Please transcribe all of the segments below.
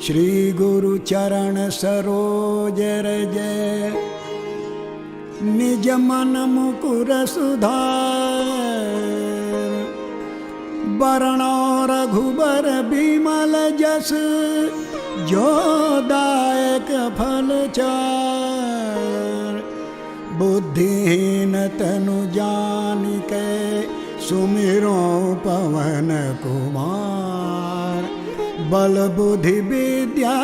श्री गुरु चरण सरोज रज निज मन मुकुर सुधार बरनो रघुबर बिमल जस जो दायक फल चार बुद्धिहीन तनु जानिके सुमिरो पवन कुमार बल बुद्धि विद्या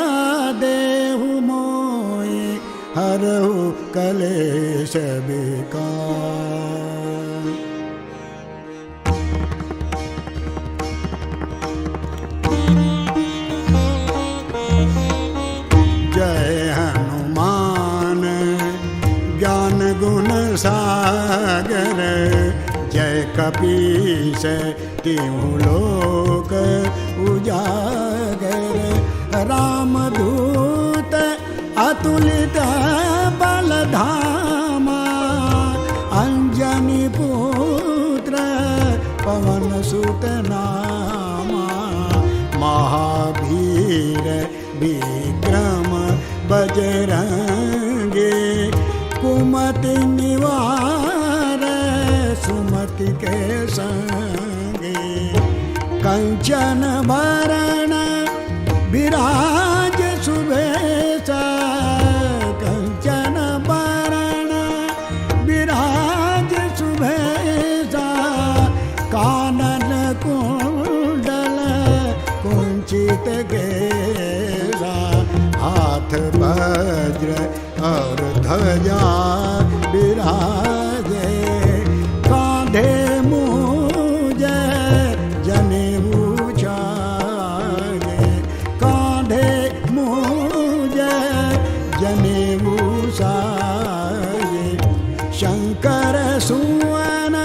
देहु मोहि हरहु कलेश विकार। जय हनुमान ज्ञान गुण सागर जय कपीस तिहु लोक उजागर रामदूत अतुलित बल धामा अंजनी पुत्र पवन सुत नामा महावीर विक्रम बजरंगी कुमति निवार सुमति के संगी कंचन भरण विराज सुबेसा कंचन भरण विराज सुबेसा कानन कुंडल कुंचित केसा हाथ वज्र और ध्वजा विराजे कांधे मूज जनेऊ छाये कांधे मूज जनेऊ छाये शंकर सुवन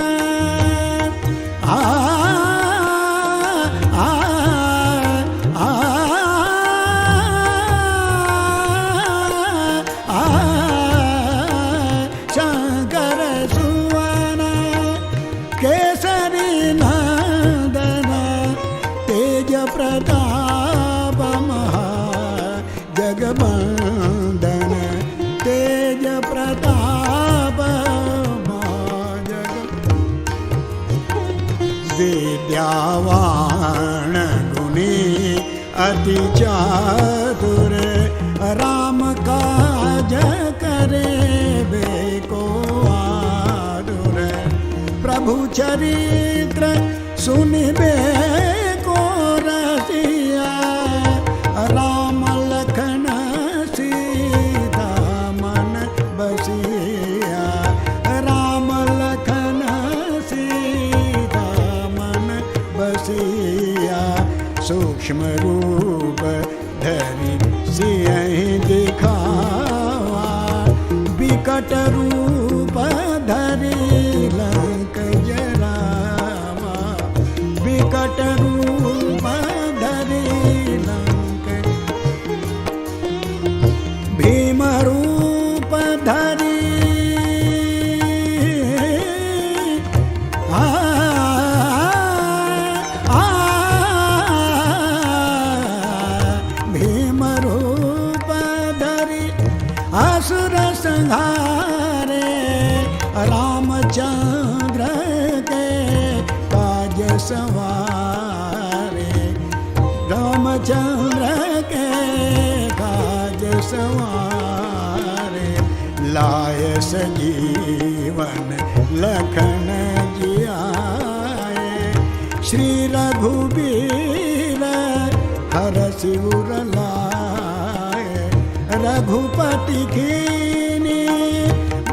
शंकर सुवन केसरी नंदन तेज प्रताप महा जगबंदन तेज प्रताप विद्यावान गुणी अति चातुर राम काज करे बेको आतुर प्रभु चरित्र सुनिबे को रसिया राम लखन सीता मन बसिया राम लखन सीता मन बसिया सूक्ष्म रूप धरि सियहि दिखावा विकट रूप धरि लंक जरावा विकट रूप धरि लंक भीम रूप धरि भीम रूप धरि असुर संहारे रामचंद्र के काज सवारे रामचंद्र के काज सवारे लाय सजीवन लखन जियाए श्री रघुबीर हरषि उर लाए रघुपति कीनी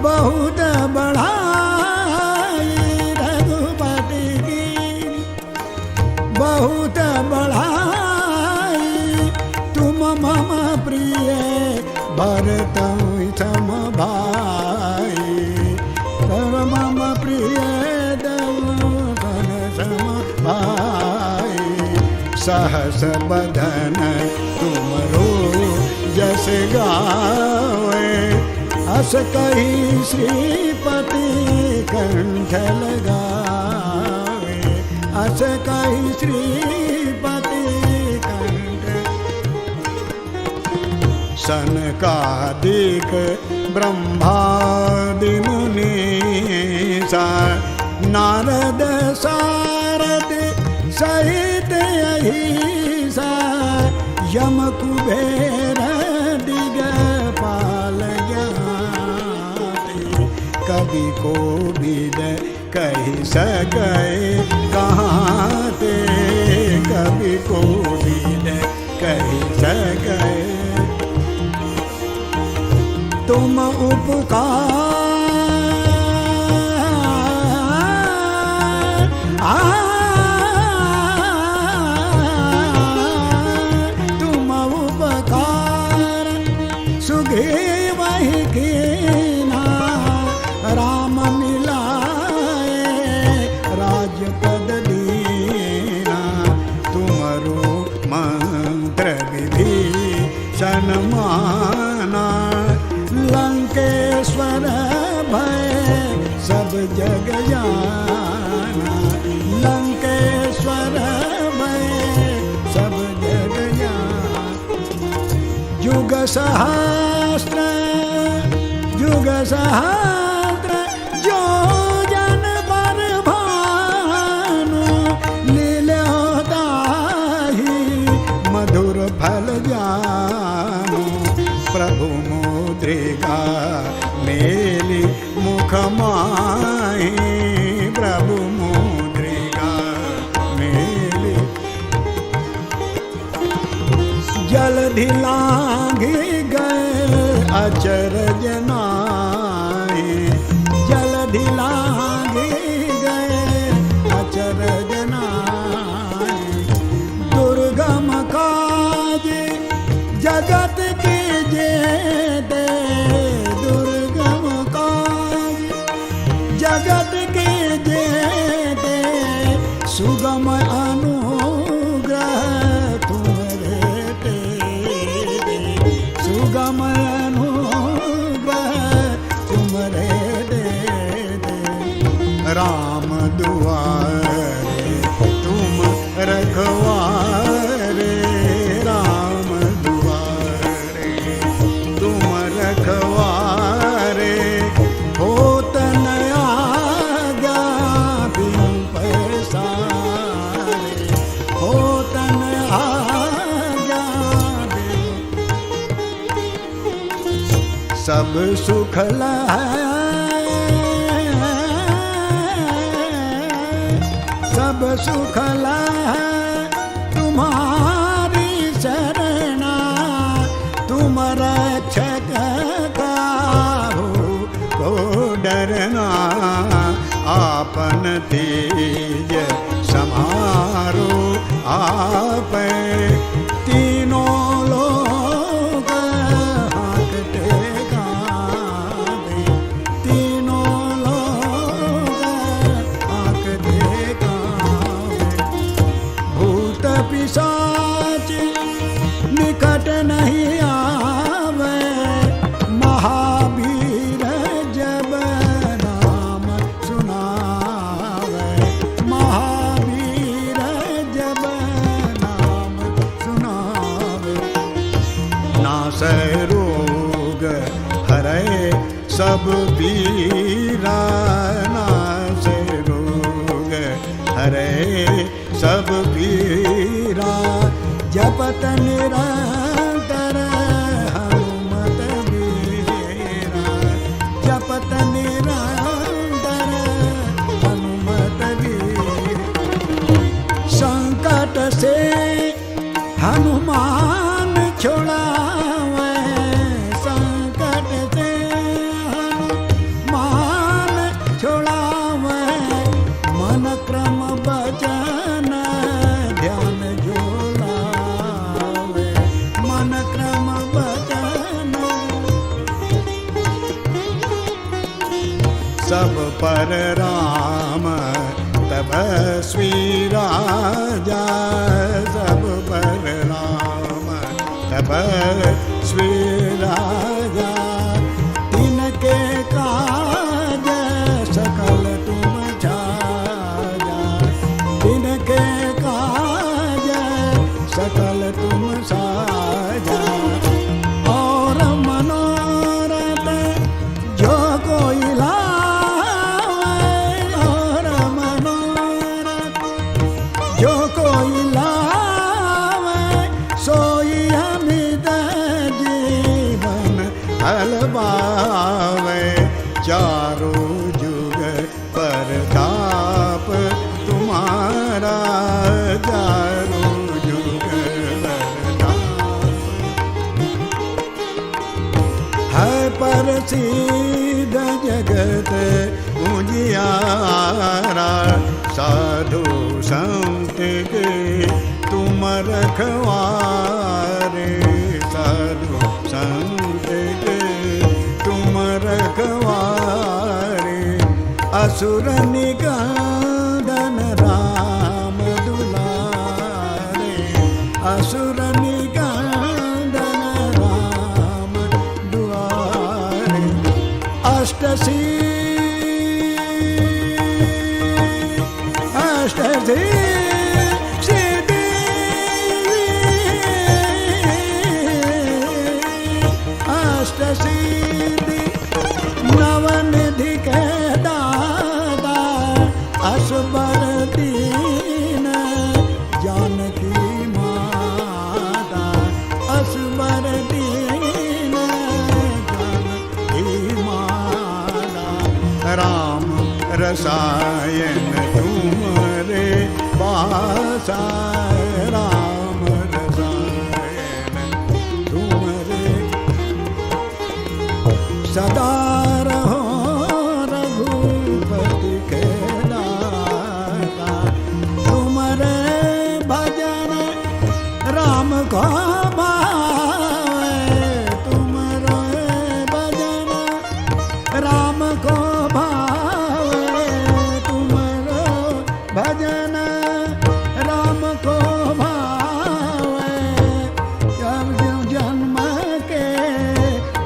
बहुत बढ़ाई रघुपति कीनी बहुत बढ़ाई तुम मम प्रिय भरत सम भाई तुम मम प्रिय दवन सम भाई सहस बदन तुमरो जस गावे अस कही श्रीपति कंठ लगावे अस कही श्रीपति कंठ सनकादिक ब्रह्मादि मुनीसा नारद सारद सहित अहिसा यम कुबेर दिगपाल ज्ञाति कवि को विद कही सके कहाँ ते कवि को विद कही सके तुम उपकार तुम उपकार सुगे वही कीना राम मिलाए राजपद दीना तुमरो मंत्र विभीषण माना लंकेश्वर भय सब जग जाना लंकेश्वर भय सब जग जाना युग सहस्त्र जो जन पर भानु लील्योता ही मधुर फल जानु प्रभु मुद्रिका मेली मुख माही प्रभु मुद्रिका मेली जलधि लांघी गए अचरज नाई जलधि लांघी गए अचरज नाई दुर्गम काज जगत के जेते दुर्गम काज जगत के जेते सुगम अनुग्रह तुम्हारे तेरे सुगम अनुग्रह तुम्हारे तेरे राम दुआरे तुम रखवारे राम दुआरे तुम रखवारे होत नया बिनु पैसारे होत नया सब सुख सब सुख तुम्हारी शरणा तुम रक्षक काहू को डरना आपन तेज समारो आप तीनों लोग हाकते गावे तीनों लोग हाकते गावे भूत पिशाच निकट नहीं आवे महावीर जब नाम सुनावे महावीर जब नाम सुनावे नासै रोग हरै सब पीरा नासै रोग हरै सब पीरा जपत निरंतर हनुमत वीरा जपत निरंतर हनुमत वीरा संकट से हनुमान छुड़ावे संकट से हनुमान छुड़ावे मन क्रम बचन ध्यान जोड़ावे मन क्रम बचन सब पर राम तपस्वी राजा सब पर राम तपस्वी राजा तिनके काज सकल तुम छाजा तिनके काज सकल तुम साजा और पावे, चारों जुग परताप तुम्हारा, चारों जुग परताप है। प्रसिद्ध जगत उजियारा, साधु संत के तुम रखवारे, साधु संत के तुम रखवारे। असुर निकंदन राम दुलारे, असुर निकंदन राम दुआरे। अष्टसिद्धि अष्टसिद्धि नवनिधि के दाता, असबर दीन जानकी माता, असबर दीन जानकी माता। राम रसायन तुम्हारे पासा, राम रसायन तुम्हारे सदा रहो रघुपति के दाता। तुम्हारे भजन राम को भावे, तुम्हारे भजन राम को भावे, तुम्हारे भजन राम को भावे। जब जन्म के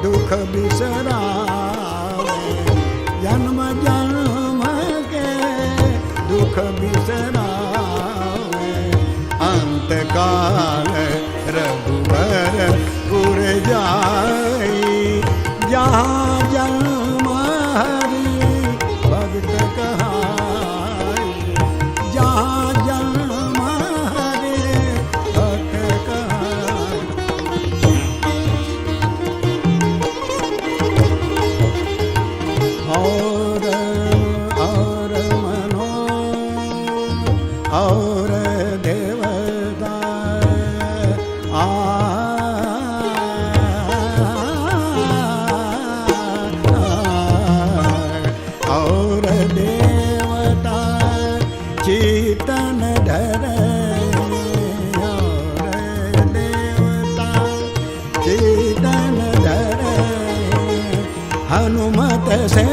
दुख बिसरावे, जन्म जन्म के दुख बिसरावे। अंत काल रघुवर पुर जाई, जहाँ जन्म हरि भक्त कहाई, जहाँ जन्म हरि भक्त कहाई। और मनो और देवता और देवता चेतन धरे, और देवता चेतन धरे। हनुमत से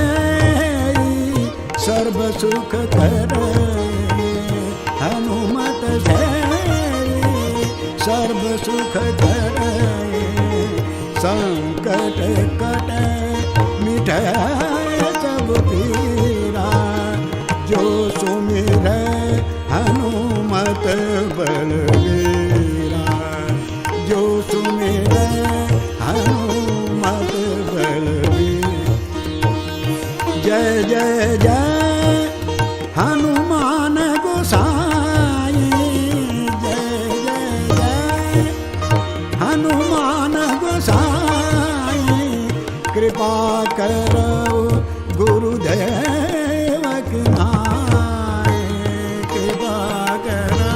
सर्व सुख करे, हनुमत से सर्व सुख करे। संकट कटे मिटे सब पीरा, जो सुमिरै हनुमत बलवीरा, जो सुमिरै हनुमत बलवीरा। जय जय जय हनुमान गोसाई, जय जय जय हनुमान गोसाई। कृपा करो गुरुदेव की नाई, कृपा करो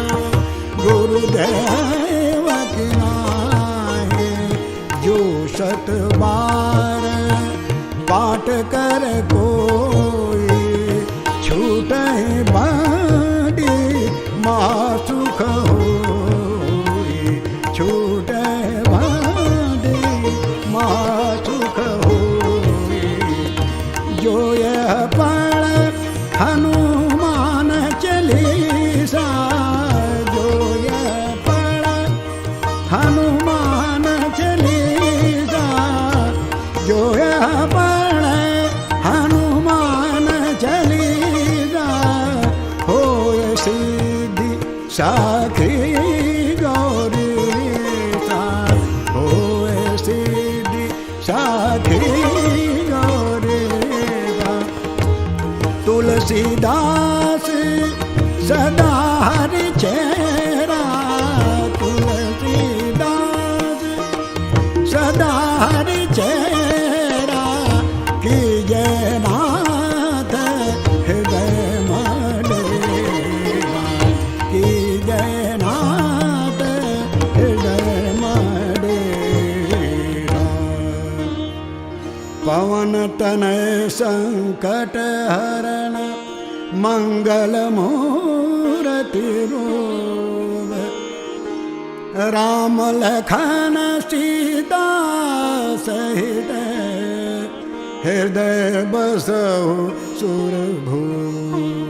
गुरुदेव की नाई। जो 100 बार पाठ कर कोई, छूटे बाँधी मासुख होई, छूटे बाँधी मासुख होई। जो यह पढ़ हनुमान चालीसा, जो यह पढ़ हनुमान चालीसा, जो यह पढ़ हनुमान चालीसा। होय सिद्धि साखी गौरीसा, होय सिद्धि साखी गौरीसा। तुलसीदास सदा हरि चेरा, तुलसीदास तनय संकट हरण मंगल मूर्ति रूप राम लखन सीता सहित हृदय बसहु सुरभूप